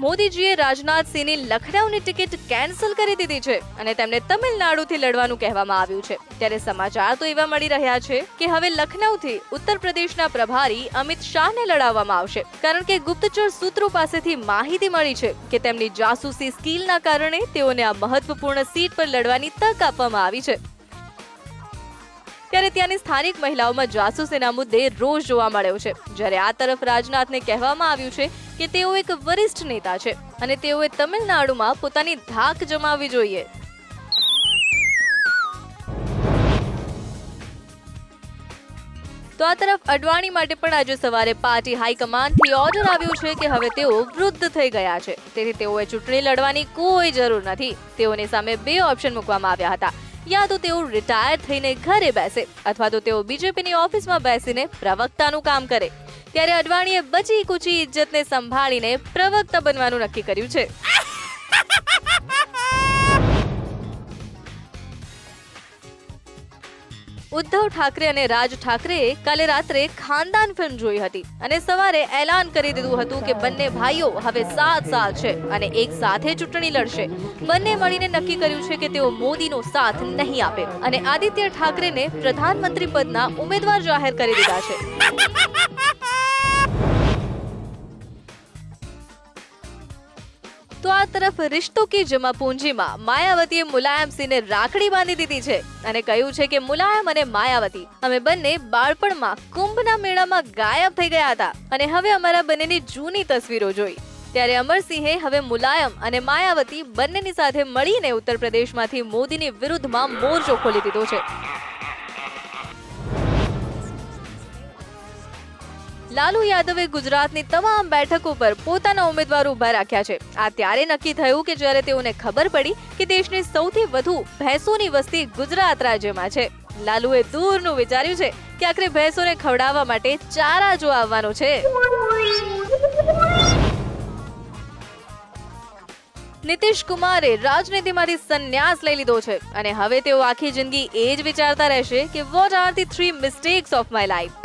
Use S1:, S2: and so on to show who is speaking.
S1: મોદીજીએ રાજનાથ સિંહની લખનૌની ticket cancel કરી દીધી છે અને તેમને તમિલનાડુથી લડવાનું કહેવામાં આવ્યું છે। ત્યારે સમાચાર તો એવા મળી રહ્યા છે કે હવે લખનૌથી ઉત્તર પ્રદેશના પ્રભારી અમિત શાહને લડાવવામાં આવશે, કારણ કે ગુપ્તચર સૂત્રો પાસેથી માહિતી મળી છે કે તેમની જાસૂસી સ્કિલના કારણે તેઓને આ મહત્વપૂર્ણ સીટ પર લડવાની તક આપવામાં આવી છે। ત્યારે ત્યાંની સ્થાનિક મહિલાઓમાં જાસૂસીના મુદ્દે રોષ જોવા મળ્યો છે, જ્યારે આ તરફ રાજનાથને કહેવામાં આવ્યું છે કે તેઓ એક વરિષ્ઠ નેતા છે અને તેઓએ તમિલનાડુમાં પોતાની ધાક જમાવવી જોઈએ। તો આ તરફ અડવાણી માટે પણ આજે સવારે પાર્ટી હાઈકમાન્ડથી ઓર્ડર આવ્યો છે કે હવે તેઓ વૃદ્ધ થઈ ગયા છે, તેથી તેઓએ ચૂંટણી લડવાની કોઈ જરૂર નથી। તેઓની સામે બે ઓપ્શન મૂકવામાં આવ્યા હતા, યા તો તેઓ રિટાયર થઈને ઘરે બેસે અથવા તો તેઓ બીજેપીની ઓફિસમાં બેસીને પ્રવક્તાનું કામ કરે। ત્યારે અડવાણીએ બચી કુચી ઇજ્જતને સંભાળીને પ્રવક્તા બનવાનું નક્કી કર્યું છે। ઉદ્ધવ ઠાકરે અને રાજ ઠાકરેએ કાલે રાત્રે ખાનદાન ફિલ્મ જોઈ હતી અને સવારે એલાન કરી દીધું હતું કે બંને ભાઈઓ હવે સાથ છે અને એક સાથે ચૂંટણી લડશે। બંને મળીને નક્કી કર્યું છે કે તેઓ મોદીનો સાથ નહીં આપે અને આદિત્ય ઠાકરેને પ્રધાનમંત્રી પદના ઉમેદવાર જાહેર કરી દીધા છે। તો આ તરફ રિશ્તો કી જમા પૂંજીમાં માયાવતીએ મુલાયમ સિંહને રાખડી બાંધી દીધી છે અને કહ્યું છે કે મુલાયમ અને માયાવતી અમે બંને બાળપણમાં કુંભના મેળામાં ગાયબ થઈ ગયા હતા અને હવે અમારા બંનેની જૂની તસવીરો જોઈ। ત્યારે અમરસિંહે હવે મુલાયમ અને માયાવતી બંનેની સાથે મળીને ઉત્તર પ્રદેશમાંથી મોદીની વિરુદ્ધમાં મોરચો ખોલી દીધો છે। લાલુ યાદવે ગુજરાતની તમામ બેઠકો પર પોતાના ઉમેદવારો ઉભા રાખ્યા છે। આ ત્યારે નક્કી થયું કે જ્યારે તેઓને ખબર પડી કે દેશની સૌથી વધુ ભેંસોની વસ્તી ગુજરાત રાજ્યમાં છે। લાલુએ દૂરનું વિચાર્યું છે કે આખરે ભેંસોને ખવડાવવા માટે ચારા જો આવવાનો છે। નીતિશ કુમારે રાજનીતિમાંથી સંન્યાસ લઈ લીધો છે અને હવે તેઓ આખી જિંદગી એ જ વિચારતા રહેશે કે what are the 3 mistakes of my life.